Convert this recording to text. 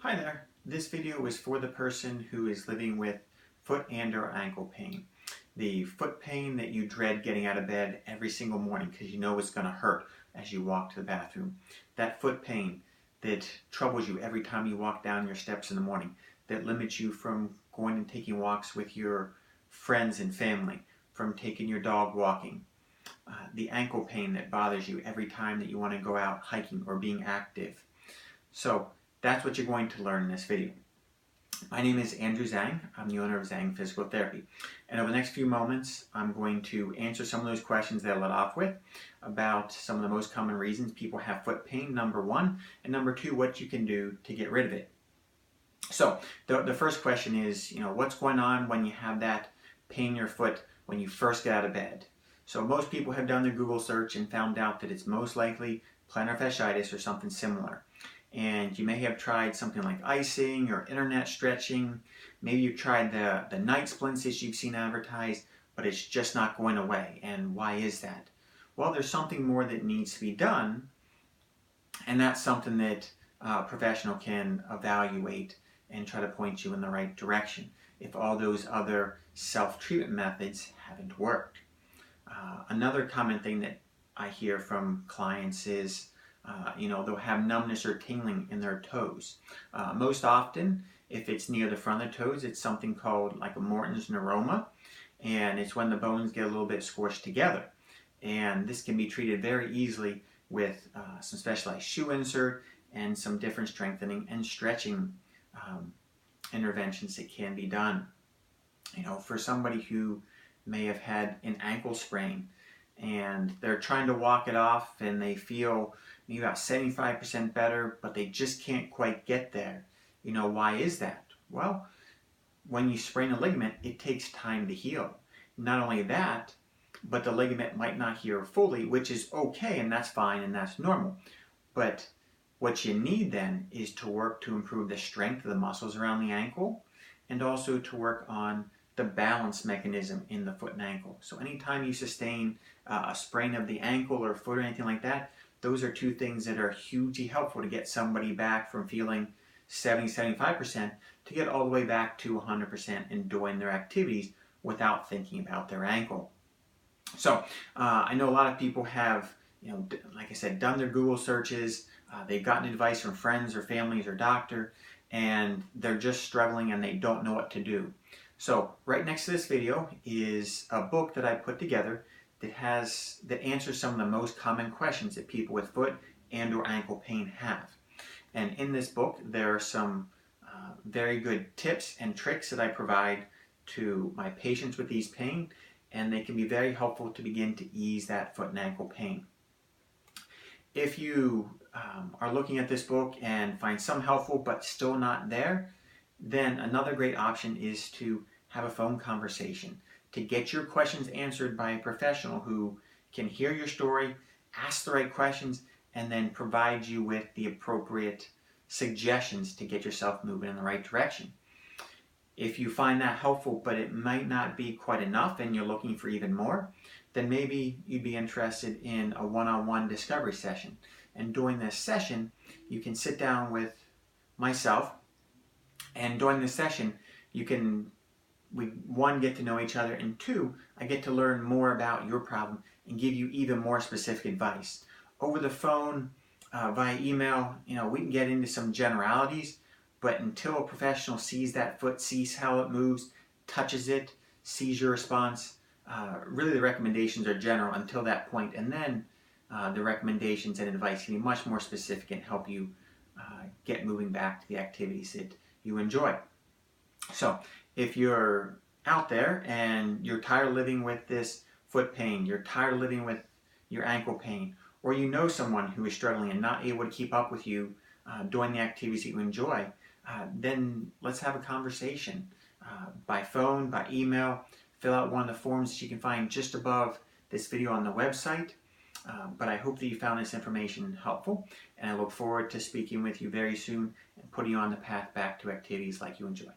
Hi there. This video is for the person who is living with foot and or ankle pain. The foot pain that you dread getting out of bed every single morning because you know it's going to hurt as you walk to the bathroom. That foot pain that troubles you every time you walk down your steps in the morning, that limits you from going and taking walks with your friends and family, from taking your dog walking. The ankle pain that bothers you every time that you want to go out hiking or being active. So that's what you're going to learn in this video. My name is Andrew Zhang. I'm the owner of Zhang Physical Therapy. And over the next few moments, I'm going to answer some of those questions that I led off with about some of the most common reasons people have foot pain, number one, and number two, what you can do to get rid of it. So the first question is, what's going on when you have that pain in your foot when you first get out of bed? So most people have done their Google search and found out that it's most likely plantar fasciitis or something similar. And you may have tried something like icing or internet stretching. Maybe you've tried the night splints that you've seen advertised, but it's just not going away. And why is that? Well, there's something more that needs to be done, and that's something that a professional can evaluate and try to point you in the right direction if all those other self-treatment methods haven't worked. Another common thing that I hear from clients is they'll have numbness or tingling in their toes. Most often, if it's near the front of the toes, it's something called like a Morton's neuroma, and it's when the bones get a little bit squished together. And this can be treated very easily with some specialized shoe insert and some different strengthening and stretching interventions that can be done. For somebody who may have had an ankle sprain and they're trying to walk it off and they feel maybe about 75% better, but they just can't quite get there. Why is that? Well, when you sprain a ligament, it takes time to heal. Not only that, but the ligament might not heal fully, which is okay, and that's fine, and that's normal. But what you need then is to work to improve the strength of the muscles around the ankle and also to work on the balance mechanism in the foot and ankle. So anytime you sustain a sprain of the ankle or foot or anything like that, those are two things that are hugely helpful to get somebody back from feeling 70-75% to get all the way back to 100% in doing their activities without thinking about their ankle. So I know a lot of people have, like I said, done their Google searches. They've gotten advice from friends or families or doctor, and they're just struggling and they don't know what to do. So right next to this video is a book that I put together that answers some of the most common questions that people with foot and or ankle pain have. And in this book, there are some very good tips and tricks that I provide to my patients with these pain, and they can be very helpful to begin to ease that foot and ankle pain. If you are looking at this book and find some helpful but still not there, then another great option is to have a phone conversation to get your questions answered by a professional who can hear your story, ask the right questions, and then provide you with the appropriate suggestions to get yourself moving in the right direction. If you find that helpful, but it might not be quite enough and you're looking for even more, then maybe you'd be interested in a one-on-one discovery session. And during this session, you can sit down with myself, and during this session, we one, get to know each other, and two, I get to learn more about your problem and give you even more specific advice. Over the phone, via email, we can get into some generalities, but until a professional sees that foot, sees how it moves, touches it, sees your response, really the recommendations are general until that point, and then the recommendations and advice can be much more specific and help you get moving back to the activities that you enjoy. So if you're out there and you're tired of living with this foot pain, you're tired of living with your ankle pain, or you know someone who is struggling and not able to keep up with you doing the activities that you enjoy, then let's have a conversation by phone, by email. Fill out one of the forms that you can find just above this video on the website. But I hope that you found this information helpful, and I look forward to speaking with you very soon and putting you on the path back to activities like you enjoy.